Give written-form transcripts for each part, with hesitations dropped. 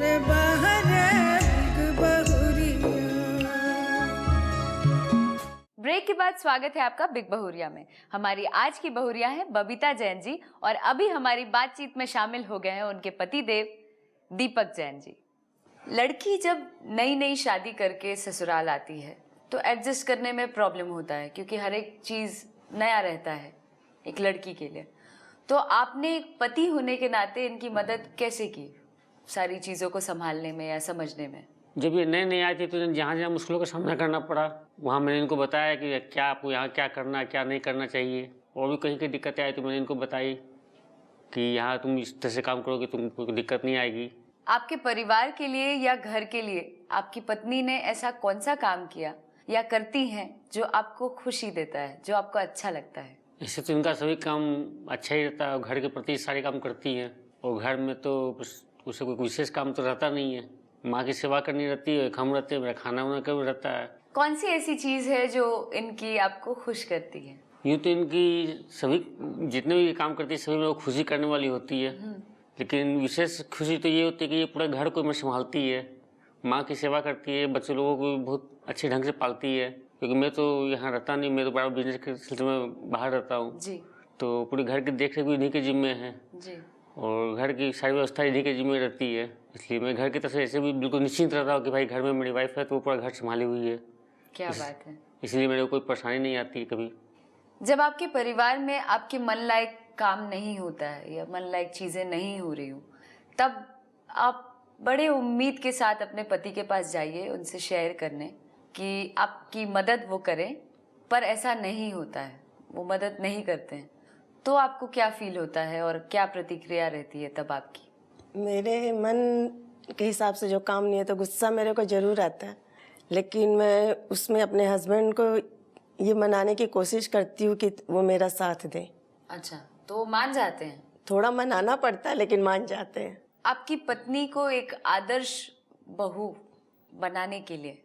रे बहरे बिग बहुरिया। ब्रेक के बाद स्वागत है आपका बिग बहुरिया में। हमारी आज की बहुरिया है बबीता जैन जी और अभी हमारी बातचीत में शामिल हो गए हैं उनके पति देव दीपक जैन जी। लड़की जब नई नई शादी करके ससुराल आती है तो एडजस्ट करने में प्रॉब्लम होता है क्योंकि हर एक चीज़ नया रहता है एक लड़की के लिए। तो आपने एक पति होने के नाते इनकी मदद कैसे की सारी चीज़ों को संभालने में या समझने में? जब ये नए नए आए थे तो जहाँ जहाँ मुश्किलों का सामना करना पड़ा वहाँ मैंने इनको बताया कि क्या आपको यहाँ क्या करना है क्या नहीं करना चाहिए। और भी कहीं की दिक्कतें आई तो मैंने इनको बताई कि यहाँ तुम इस तरह से काम करोगे तुमको दिक्कत नहीं आएगी। आपके परिवार के लिए या घर के लिए आपकी पत्नी ने ऐसा कौन सा काम किया या करती हैं जो आपको खुशी देता है, जो आपको अच्छा लगता है? इससे तो इनका सभी काम अच्छा ही रहता है। घर के प्रति सारे काम करती हैं और घर में तो उससे कोई विशेष काम तो रहता नहीं है। माँ की सेवा करनी रहती है, हम रहते हैं, मेरा खाना वाना कर रहता है। कौन सी ऐसी चीज़ है जो इनकी आपको खुश करती है? यूँ तो इनकी सभी जितने भी काम करती है सभी मेरे को खुशी करने वाली होती है, लेकिन विशेष खुशी तो ये होती है कि ये पूरा घर को मैं संभालती है, माँ की सेवा करती है, बच्चे लोगों को बहुत अच्छे ढंग से पालती है। क्योंकि मैं तो यहाँ रहता नहीं, मैं तो बड़ा बिजनेस के सिलसिले में बाहर रहता हूँ जी। तो पूरे घर की देख रेख भी इन्हीं के जिम्मे है जी। और घर की सारी व्यवस्था इन्हीं के जिम्मे रहती है। इसलिए मैं घर की तरफ से ऐसे भी बिल्कुल निश्चिंत रहता हूँ कि भाई घर में मेरी वाइफ है तो वो पूरा घर संभाली हुई है। क्या बात है। इसलिए मेरे को कोई परेशानी नहीं आती कभी। जब आपके परिवार में आपके मन लायक काम नहीं होता है या मन लायक चीज़ें नहीं हो रही हो तब आप बड़े उम्मीद के साथ अपने पति के पास जाइए उनसे शेयर करने कि आपकी मदद वो करें, पर ऐसा नहीं होता है, वो मदद नहीं करते हैं, तो आपको क्या फील होता है और क्या प्रतिक्रिया रहती है तब आपकी? मेरे मन के हिसाब से जो काम नहीं है तो गुस्सा मेरे को ज़रूर आता है, लेकिन मैं उसमें अपने हस्बैंड को ये मनाने की कोशिश करती हूँ कि वो मेरा साथ दें। अच्छा, तो वो मान जाते हैं? थोड़ा मनाना पड़ता है लेकिन मान जाते हैं। आपकी पत्नी को एक आदर्श बहू बनाने के लिए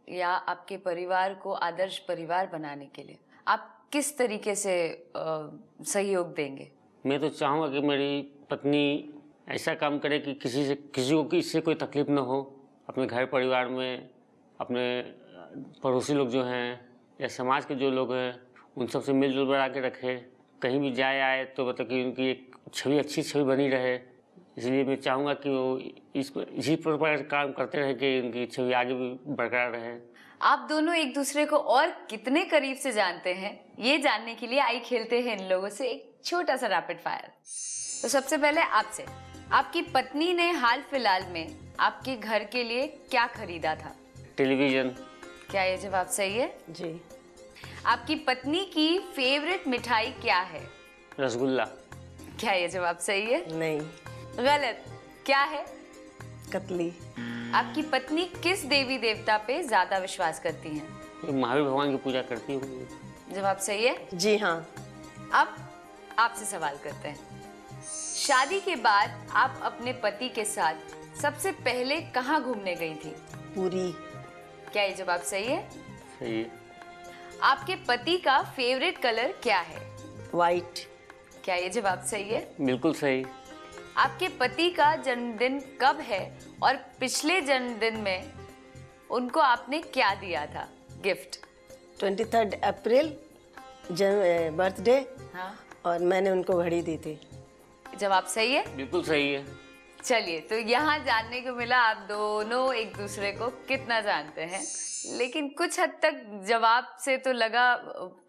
या आपके परिवार को आदर्श परिवार बनाने के लिए आप किस तरीके से सहयोग देंगे? मैं तो चाहूँगा कि मेरी पत्नी ऐसा काम करे कि किसी को इससे कोई तकलीफ ना हो। अपने घर परिवार में अपने पड़ोसी लोग जो हैं या समाज के जो लोग हैं उन सब से मिलजुल बना के रखे। कहीं भी जाए आए तो मतलब कि उनकी एक अच्छी छवि बनी रहे। इसलिए मैं चाहूँगा कि वो इसी प्रकार काम करते रहे कि उनकी छवि आगे भी बरकरार रहे। आप दोनों एक दूसरे को और कितने करीब से जानते हैं ये जानने के लिए आई खेलते हैं इन लोगों से एक छोटा सा रैपिड फायर। तो सबसे पहले आपसे, आपकी पत्नी ने हाल फिलहाल में आपके घर के लिए क्या खरीदा था? टेलीविजन। क्या ये जवाब सही है? जी। आपकी पत्नी की फेवरेट मिठाई क्या है? रसगुल्ला। क्या ये जवाब सही है? नहीं, गलत। क्या है? कतली। आपकी पत्नी किस देवी देवता पे ज्यादा विश्वास करती हैं? महावीर भगवान की पूजा करती हूँ। जवाब सही है? जी हाँ। अब आपसे सवाल करते हैं, शादी के बाद आप अपने पति के साथ सबसे पहले कहाँ घूमने गई थी? पूरी। क्या ये जवाब सही है? सही है। आपके पति का फेवरेट कलर क्या है? वाइट। क्या ये जवाब सही है? बिल्कुल सही। आपके पति का जन्मदिन कब है और पिछले जन्मदिन में उनको आपने क्या दिया था गिफ्ट? 23 अप्रैल बर्थडे। हाँ। और मैंने उनको घड़ी दी थी। जवाब सही है? बिल्कुल सही है। चलिए, तो यहाँ जानने को मिला आप दोनों एक दूसरे को कितना जानते हैं, लेकिन कुछ हद तक जवाब से तो लगा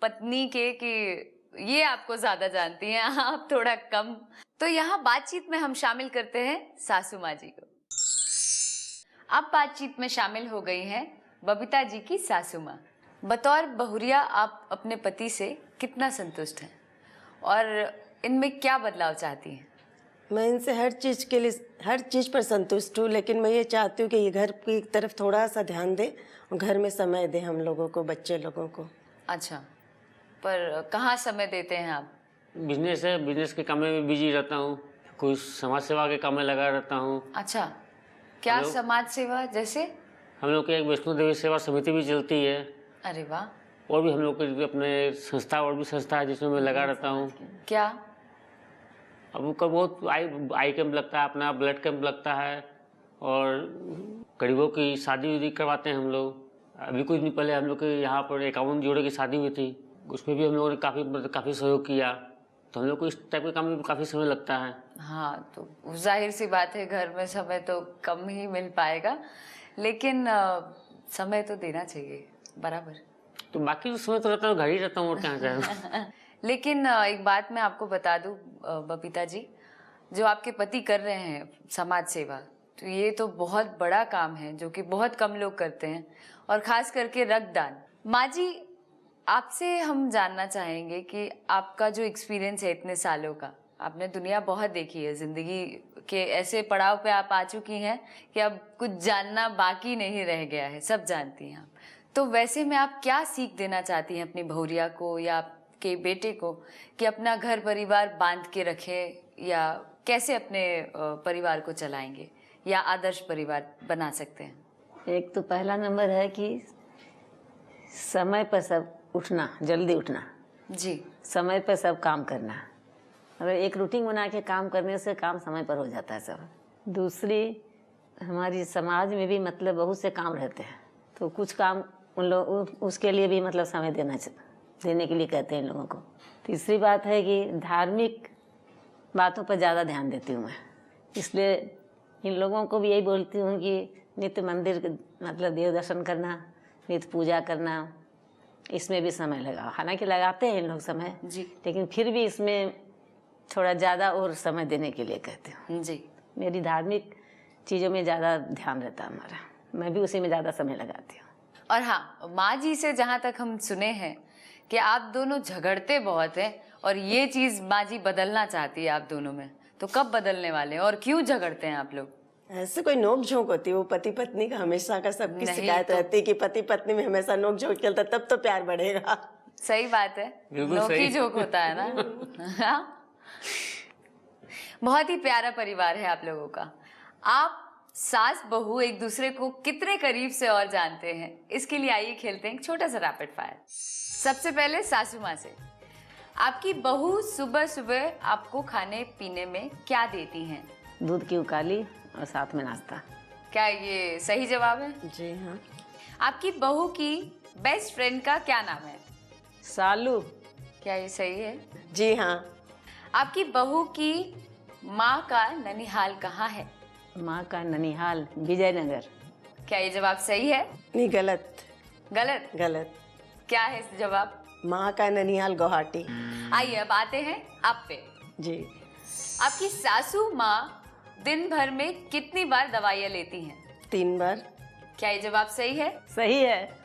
पत्नी के कि ये आपको ज्यादा जानती हैं, आप थोड़ा कम। तो यहाँ बातचीत में हम शामिल करते हैं सासू माँ जी को। अब बातचीत में शामिल हो गई हैं बबीता जी की सासू माँ। बतौर बहुरिया आप अपने पति से कितना संतुष्ट हैं और इनमें क्या बदलाव चाहती हैं? मैं इनसे हर चीज़ पर संतुष्ट हूँ, लेकिन मैं ये चाहती हूँ कि ये घर की तरफ थोड़ा सा ध्यान दे और घर में समय दे हम लोगों को, बच्चे लोगों को। अच्छा, पर कहाँ समय देते हैं आप? बिजनेस है, बिजनेस के काम में बिजी रहता हूँ, कुछ समाज सेवा के काम में लगा रहता हूँ। अच्छा, क्या समाज सेवा जैसे? हम लोग की एक वैष्णो देवी सेवा समिति भी चलती है। अरे वाह। और भी हम लोग के अपने संस्था और भी संस्था है जिसमें मैं लगा रहता हूँ। क्या? अब उनका बहुत आई कैंप लगता है, अपना ब्लड कैंप लगता है और गरीबों की शादी उदी करवाते हैं हम लोग। अभी कुछ दिन पहले हम लोग के यहाँ पर 51 जोड़े की शादी हुई थी, उसमें भी हम लोगों ने काफ़ी सहयोग किया। तो हम लोग को इस टाइप के काम में काफ़ी समय लगता है। हाँ, तो जाहिर सी बात है घर में समय तो कम ही मिल पाएगा, लेकिन समय तो देना चाहिए बराबर। तो बाकी जो समय तो रहता है घर ही रहता हूँ और क्या करें। लेकिन एक बात मैं आपको बता दूं बबीता जी, जो आपके पति कर रहे हैं समाज सेवा, तो ये तो बहुत बड़ा काम है जो कि बहुत कम लोग करते हैं, और खास करके रक्तदान। माँ जी, आपसे हम जानना चाहेंगे कि आपका जो एक्सपीरियंस है इतने सालों का, आपने दुनिया बहुत देखी है, जिंदगी के ऐसे पड़ाव पे आप आ चुकी हैं कि अब कुछ जानना बाकी नहीं रह गया है, सब जानती हैं आप। तो वैसे में आप क्या सीख देना चाहती हैं अपनी बहुरिया को या आपके बेटे को कि अपना घर परिवार बांध के रखें, या कैसे अपने परिवार को चलाएंगे या आदर्श परिवार बना सकते हैं? एक तो पहला नंबर है कि समय पर सब उठना, जल्दी उठना जी, समय पर सब काम करना। अगर एक रूटीन बना के काम करने से काम समय पर हो जाता है सब। दूसरी, हमारी समाज में भी मतलब बहुत से काम रहते हैं, तो कुछ काम उन लोग उसके लिए भी मतलब समय देने के लिए कहते हैं इन लोगों को। तीसरी बात है कि धार्मिक बातों पर ज़्यादा ध्यान देती हूँ मैं, इसलिए इन लोगों को भी यही बोलती हूँ कि नित्य मंदिर मतलब देव दर्शन करना, नित्य पूजा करना, इसमें भी समय लगाओ। हालांकि लगाते हैं इन लोग समय जी, लेकिन फिर भी इसमें थोड़ा ज़्यादा और समय देने के लिए कहते हूँ जी। मेरी धार्मिक चीज़ों में ज़्यादा ध्यान रहता है हमारा, मैं भी उसी में ज़्यादा समय लगाती हूँ। और हाँ, माँ जी से जहाँ तक हम सुने हैं कि आप दोनों झगड़ते बहुत हैं, और ये चीज़ माँ जी बदलना चाहती है आप दोनों में, तो कब बदलने वाले हैं और क्यों झगड़ते हैं आप लोग? ऐसे कोई नोक झोंक होती है, वो पति पत्नी का हमेशा का सबकी नहीं शिकायत तो- रहती है कि पति पत्नी में हमेशा नोक झोंक चलता, तब तो प्यार बढ़ेगा। सही बात है, बिल्कुल नोकी सही। जोक होता है ना। हाँ? बहुत ही प्यारा परिवार है आप लोगों का। आप सास बहू एक दूसरे को कितने करीब से और जानते हैं, इसके लिए आइए खेलते हैं एक छोटा सा रैपिड फायर। सबसे पहले सासू माँ से, आपकी बहू सुबह सुबह आपको खाने पीने में क्या देती हैं? दूध की उकाली और साथ में नाश्ता। क्या ये सही जवाब है? जी हाँ। आपकी बहू की बेस्ट फ्रेंड का क्या नाम है? सालू। क्या ये सही है? जी हाँ। आपकी बहू की माँ का ननिहाल कहाँ है? माँ का ननिहाल विजयनगर। क्या ये जवाब सही है? नहीं, गलत गलत? गलत। क्या है इस जवाब? माँ का ननिहाल गुवाहाटी। आइए अब आते हैं आप पे। जी। आपकी सासू माँ दिन भर में कितनी बार दवाइयाँ लेती हैं? 3 बार। क्या ये जवाब सही है? सही है।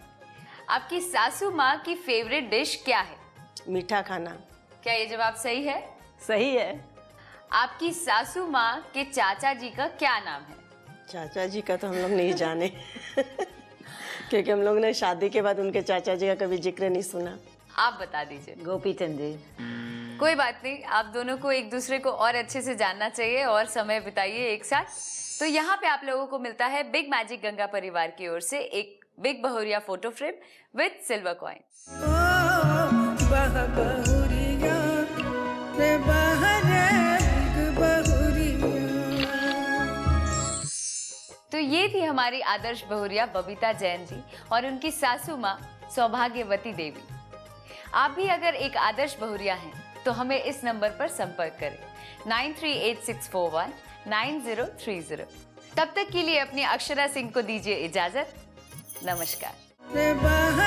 आपकी सासू माँ की फेवरेट डिश क्या है? मीठा खाना। क्या ये जवाब सही है? सही है। आपकी सासू माँ के चाचा जी का क्या नाम है? चाचा जी का तो हम लोग नहीं जाने क्योंकि हम लोग ने शादी के बाद उनके चाचा जी का कभी जिक्र नहीं सुना। आप बता दीजिए। गोपीचंद जी। कोई बात नहीं, आप दोनों को एक दूसरे को और अच्छे से जानना चाहिए और समय बिताइए एक साथ। तो यहाँ पे आप लोगों को मिलता है बिग मैजिक गंगा परिवार की ओर से एक बिग बहुरिया photo frame with silver coin. ओ बह बहुरिया रे बहरे बिग बहुरिया। तो ये थी हमारी आदर्श बहुरिया बबीता जैन जी और उनकी सासू माँ सौभाग्यवती देवी। आप भी अगर एक आदर्श बहुरिया हैं तो हमें इस नंबर पर संपर्क करें 9386419030। तब तक के लिए अपनी अक्षरा सिंह को दीजिए इजाजत। नमस्कार। रे बहरे